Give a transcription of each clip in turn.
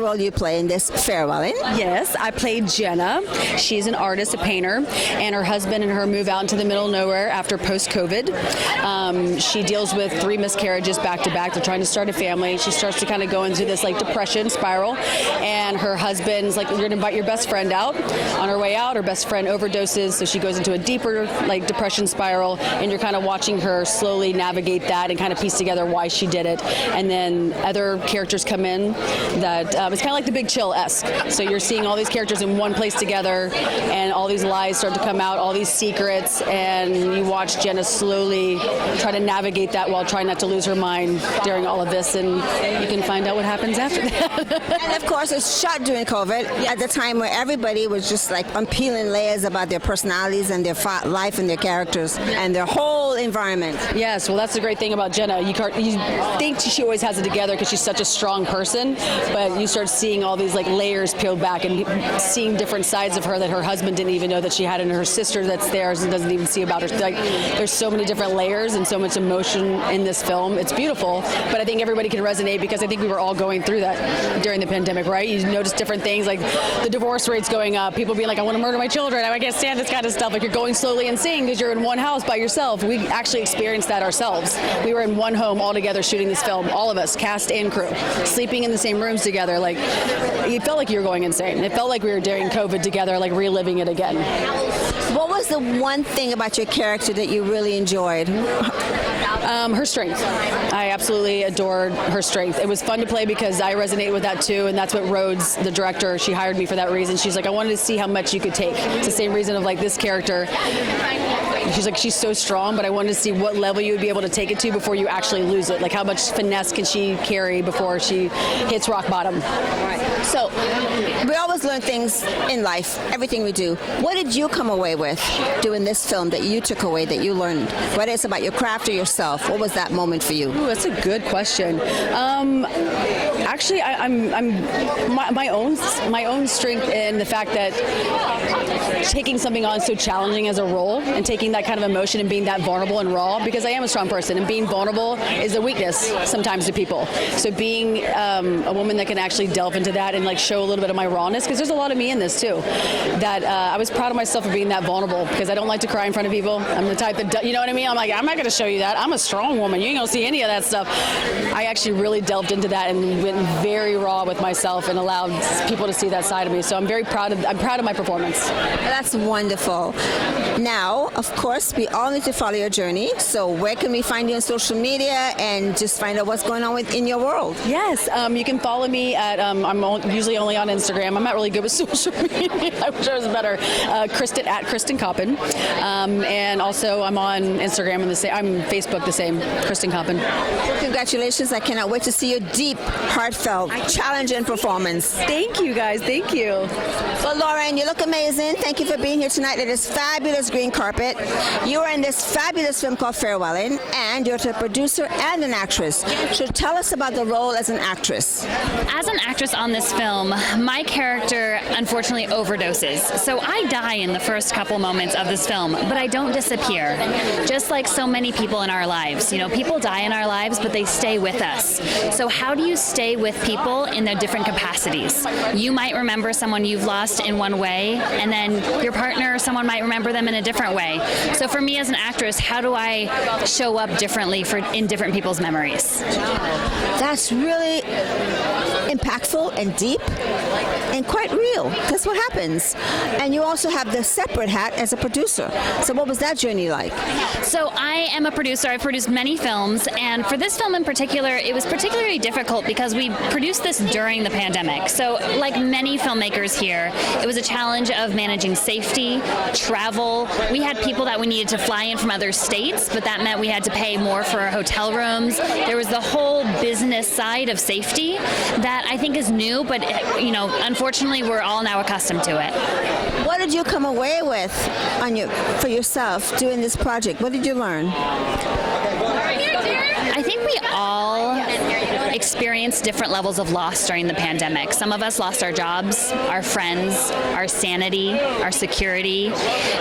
role you play in this farewelling? Yes, I played Jenna. She's an artist, a painter, and her husband and her move out into the middle of nowhere after post-COVID. She deals with 3 miscarriages back to back. They're trying to start a family. She starts to kind of go into this like depression spiral, and her husband's like, "You're going to invite your best friend out." On her way out, her best friend overdoses, so she goes into a deeper like depression spiral, and you're kind of watching her slowly navigate that and kind of piece together why she did it. And then other characters come in that it's kind of like The Big Chill-esque. So you're seeing all these characters in one place together, and all these lies start to come out, all these secrets, and you watch Jenna slowly try to navigate that while trying not to lose her mind during all of this, and you can find out what happens after that. And of course, it's shot during COVID, at the time where everybody was just like unpeeling layers about their personalities and their life and their characters and their whole environment. Yes, well, that's the great thing about Jenna. You think she always has it together because she's such a strong person, but you start seeing all these like layers peeled back and seeing different sides of her that her husband didn't even know that she had, and her sister that's there and doesn't even see about her. Like, there's so many different layers and so much emotion in this film. It's beautiful, but I think everybody can resonate because I think we were all going through that during the pandemic, right? You notice different things like the divorce rates going up, people being like, "I want to murder my children, I can't stand this kind of stuff." Like, you're going slowly insane because you're in one house by yourself. We actually experienced that ourselves. We were in one home all together shooting this film, all of us, cast and crew, sleeping in the same rooms together. Like, it felt like you were going insane. It felt like we were during COVID together, like reliving it again. What was the one thing about your character that you really enjoyed? Her strength. I absolutely adored her strength. It was fun to play because I resonate with that too, and that's what Rhodes, the director, she hired me for that reason. She's like, "I wanted to see how much you could take." It's the same reason of like this character. She's like, she's so strong, but I wanted to see what level you would be able to take it to before you actually lose it. Like, how much finesse can she carry before she hits rock bottom? So, we always learn things in life, everything we do. What did you come away with doing this film that you took away, that you learned? Whether it's about your craft or yourself, what was that moment for you? Ooh, that's a good question. Actually, I'm my own strength in the fact that taking something on so challenging as a role and taking that kind of emotion and being that vulnerable and raw, because I am a strong person, and being vulnerable is a weakness sometimes to people. So being a woman that can actually delve into that and like show a little bit of my rawness, because there's a lot of me in this too, that I was proud of myself for being that vulnerable, because I don't like to cry in front of people. I'm the type that, you know what I mean? I'm like, I'm not going to show you that. I'm a strong woman. You ain't going to see any of that stuff. I actually really delved into that and went very raw with myself and allowed people to see that side of me. So I'm proud of my performance. That's wonderful. Now, of course, we all need to follow your journey. So where can we find you on social media and just find out what's going on in your world? Yes, you can follow me at, I'm usually only on Instagram. I'm not really good with social media. I wish I was better. Cristen at Cristen Coppen. And also I'm on Instagram and I'm Facebook the same, Cristen Coppen. Congratulations. I cannot wait to see your deep, heartfelt, challenging performance. Thank you, guys. Thank you. Well, Lauren, you look amazing. Thank you for being here tonight at this fabulous green carpet. You are in this fabulous film called Farewelling, and you're a producer and an actress. So tell us about the role as an actress. As an actress on this film, my character unfortunately overdoses. So I die in the first couple moments of this film, but I don't disappear. Just like so many people in our lives. You know, people die in our lives, but they stay with us. So how do you stay with people in their different capacities? You might remember someone you've lost in one way, and then your partner or someone might remember them in a different way. So for me as an actress, how do I show up differently in different people's memories? That's really impactful and deep and quite real. That's what happens. And you also have the separate hat as a producer. So what was that journey like? So I am a producer. I've produced many films, and for this film in particular, it was particularly difficult because we produced this during the pandemic. So like many filmmakers here, it was a challenge of managing safety, travel. We had people that we needed to fly in from other states, but that meant we had to pay more for our hotel rooms. There was the whole business side of safety that I think is new, but you know, unfortunately, we're all now accustomed to it. What did you come away with for yourself doing this project? What did you learn? I think we all experienced different levels of loss during the pandemic. Some of us lost our jobs, our friends, our sanity, our security.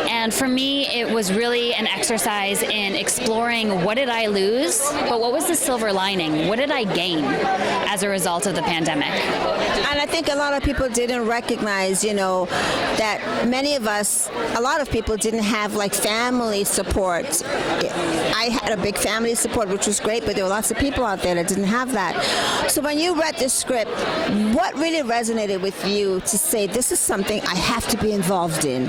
And for me, it was really an exercise in exploring what did I lose, but what was the silver lining? What did I gain as a result of the pandemic? And I think a lot of people didn't recognize, that many of us, a lot of people didn't have like family support. I had a big family support, which was great, but there were lots of people out there that didn't have that. So when you read the script, what really resonated with you to say, this is something I have to be involved in?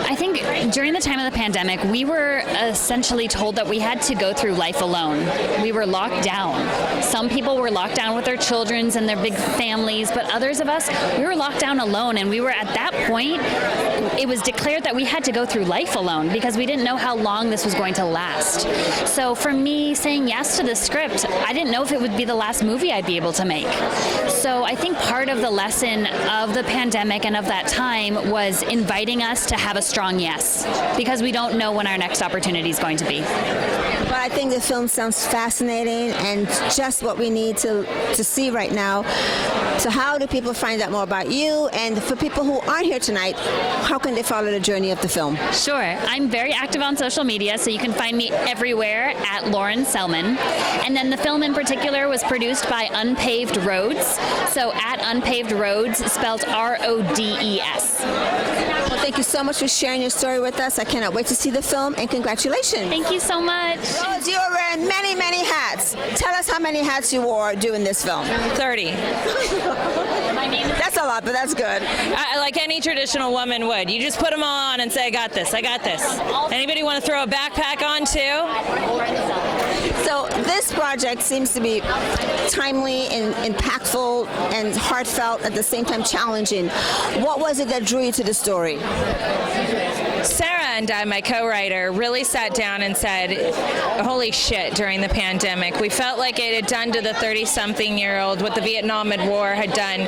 I think during the time of the pandemic, we were essentially told that we had to go through life alone. We were locked down. Some people were locked down with their children and their big families, but others of us, we were locked down alone, and we were at that point, it was declared that we had to go through life alone because we didn't know how long this was going to last. So for me, saying yes to the script, I didn't know if it would be the last movie I'd be able to make. So I think part of the lesson of the pandemic and of that time was inviting us to have a strong yes, because we don't know when our next opportunity is going to be. But I think the film sounds fascinating and just what we need to see right now. So how do people find out more about you? And for people who aren't here tonight, how can they follow the journey of the film? Sure. I'm very active on social media, so you can find me everywhere at Lauren Selman. And then the film in particular was produced by Unpaved Roads. So at Unpaved Roads, spelled R-O-D-E-S. Well, thank you so much for sharing your story with us. I cannot wait to see the film, and congratulations. Thank you so much. Rose, you are wearing many, many hats. Tell us how many hats you wore doing this film. 30. That's a lot, but that's good. Like any traditional woman would. You just put them all on and say, I got this, I got this. Anybody want to throw a backpack on too? So this project seems to be timely and impactful and heartfelt, at the same time challenging. What was it that drew you to the story? Sarah and I, my co-writer, really sat down and said, holy shit, during the pandemic. We felt like it had done to the 30-something-year-old what the Vietnam War had done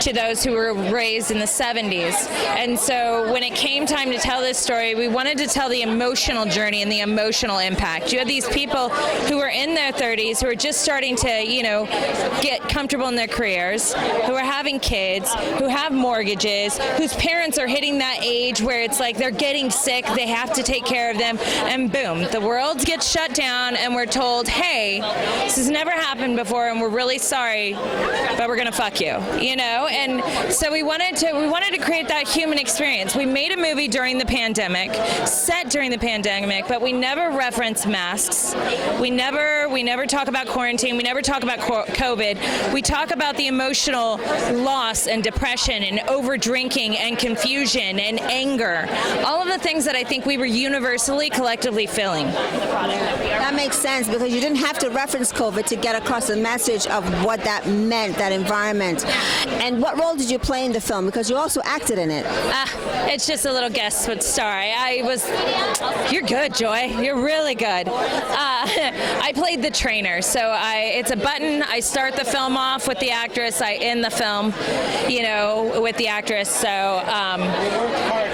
to those who were raised in the 70s. And so when it came time to tell this story, we wanted to tell the emotional journey and the emotional impact. You had these people who were in their 30s, who were just starting to, get comfortable in their careers, who are having kids, who have mortgages, whose parents are hitting that age where it's like they're getting sick, they have to take care of them, and boom, the world gets shut down, and we're told, hey, this has never happened before, and we're really sorry, but we're gonna fuck you, And so we wanted to create that human experience. We made a movie during the pandemic, set during the pandemic, but we never reference masks. We never talk about quarantine. We never talk about COVID. We talk about the emotional loss and depression and over drinking and confusion and anger. All of the things that I think we were universally, collectively feeling. That makes sense, because you didn't have to reference COVID to get across the message of what that meant, that environment. And what role did you play in the film? Because you also acted in it. It's just a little guest star. You're good, Joy. You're really good. I played the trainer. So it's a button. I start the film off with the actress. I end the film, with the actress. So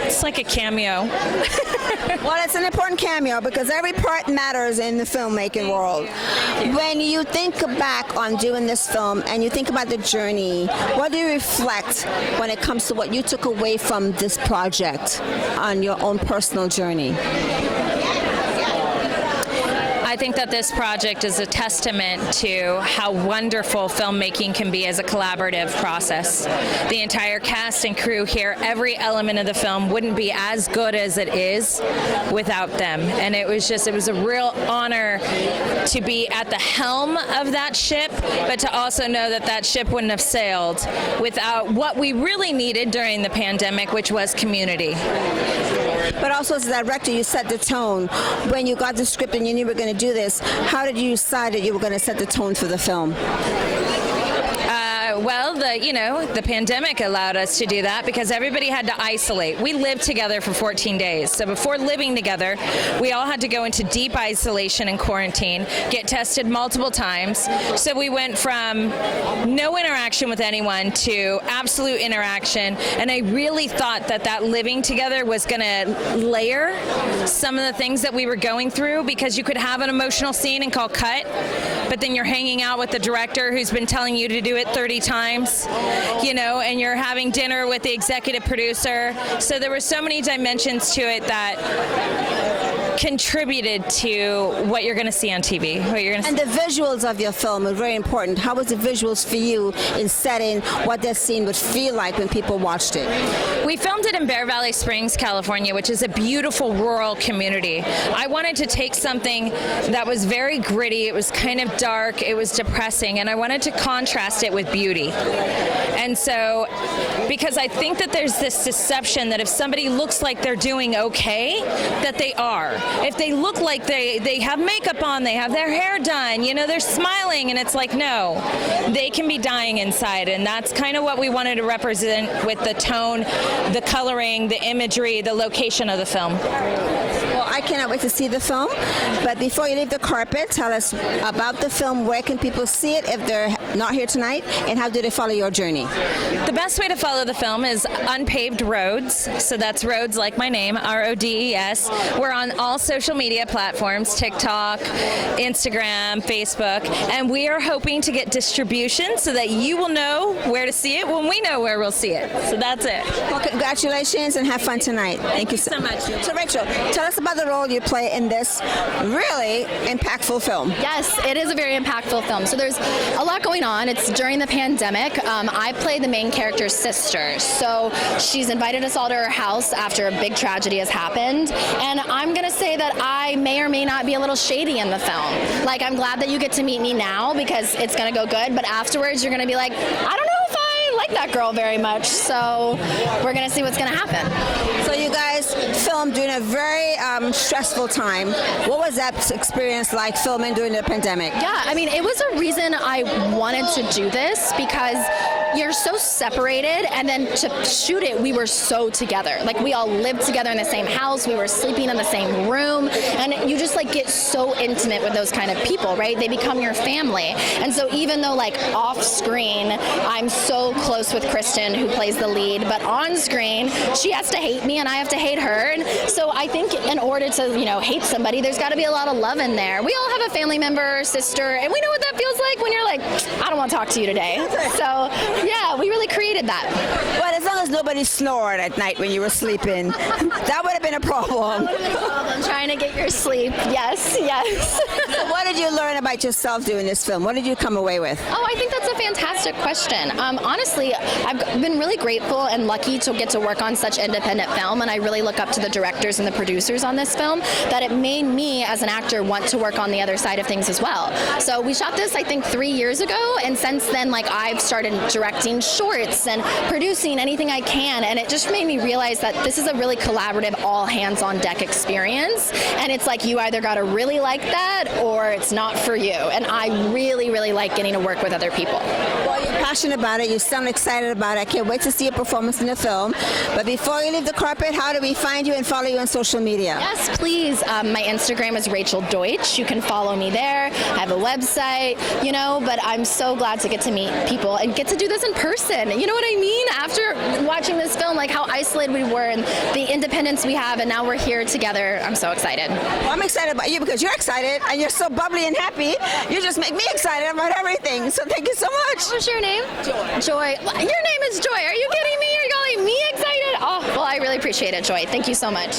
it's like a cameo. Well, it's an important cameo because every part matters in the filmmaking world. When you think back on doing this film and you think about the journey, what do you reflect when it comes to what you took away from this project on your own personal journey? I think that this project is a testament to how wonderful filmmaking can be as a collaborative process. The entire cast and crew here, every element of the film wouldn't be as good as it is without them. And it was a real honor to be at the helm of that ship, but to also know that that ship wouldn't have sailed without what we really needed during the pandemic, which was community. But also as a director, you set the tone. When you got the script and you knew you were going to do this, how did you decide that you were going to set the tone for the film? Well, the pandemic allowed us to do that because everybody had to isolate. We lived together for 14 days. So before living together, we all had to go into deep isolation and quarantine, get tested multiple times. So we went from no interaction with anyone to absolute interaction. And I really thought that living together was going to layer some of the things that we were going through, because you could have an emotional scene and call cut, but then you're hanging out with the director who's been telling you to do it 30 times, and you're having dinner with the executive producer. So there were so many dimensions to it that contributed to what you're going to see on TV. And the visuals of your film are very important. How was the visuals for you in setting what that scene would feel like when people watched it? We filmed it in Bear Valley Springs, California, which is a beautiful rural community. I wanted to take something that was very gritty, it was kind of dark, it was depressing, and I wanted to contrast it with beauty. And so, because I think that there's this deception that if somebody looks like they're doing okay, that they are. If they look like they have makeup on, they have their hair done, they're smiling, and it's like, no, they can be dying inside. And that's kind of what we wanted to represent with the tone, the coloring, the imagery, the location of the film. Well, I cannot wait to see the film. But before you leave the carpet, tell us about the film. Where can people see it if they're not here tonight? And how do they follow your journey? The best way to follow the film is Unpaved Roads. So that's roads like my name, RODES. We're on all social media platforms, TikTok, Instagram, Facebook. And we are hoping to get distribution so that you will know where to see it when we know where we'll see it. So that's it. Well, congratulations and have fun tonight. Thank you so much. So Rachel, tell us about the role you play in this really impactful film. Yes, it is a very impactful film. So there's a lot going on. It's during the pandemic. I play the main character's sister. So she's invited us all to her house after a big tragedy has happened. And I'm going to say that I may or may not be a little shady in the film. Like, I'm glad that you get to meet me now because it's going to go good. But afterwards, you're going to be like, I don't know if I like that girl very much. So we're going to see what's going to happen. So you guys filmed during a very stressful time. What was that experience like filming during the pandemic? Yeah, I mean, it was a reason I wanted to do this because you're so separated, and then to shoot it, we were so together. Like, we all lived together in the same house, we were sleeping in the same room, and you just like get so intimate with those kind of people, right? They become your family. And so even though like off screen, I'm so close with Cristen, who plays the lead, but on screen, she has to hate me and I have to hate her. And so I think in order to, hate somebody, there's got to be a lot of love in there. We all have a family member, sister, and we know what that feels like when you're like, I don't want to talk to you today. So yeah, we really created that. Well, as long as nobody snored at night when you were sleeping, that would have been a problem. Trying to get your sleep. Yes. So what did you learn about yourself doing this film? What did you come away with? Oh, I think that's a fantastic question. Honestly, I've been really grateful and lucky to get to work on such independent film, and I really look up to the directors and the producers on this film, that it made me as an actor want to work on the other side of things as well. So we shot this, I think, 3 years ago, and since then, I've started directing shorts and producing anything I can, and it just made me realize that this is a really collaborative, all hands on deck experience, and it's like you either gotta really like that or it's not for you, and I really, really like getting to work with other people. Well, you're passionate about it, you sound excited about it. I can't wait to see your performance in the film. But before you leave the carpet, how do we find you and follow you on social media? Yes, please. My Instagram is Rachel Deutsch. You can follow me there. I have a website, but I'm so glad to get to meet people and get to do this in person. You know what I mean? After watching this film, how isolated we were and the independence we have, and now we're here together. I'm so excited. Well, I'm excited about you because you're excited and you're so bubbly and happy. You just make me excited about everything. So thank you so much. What's your name? Joy. Joy. Your name is Joy. Are you kidding me? Are you calling me excited? Oh, well, I really appreciate it, Joy. Thank you so much.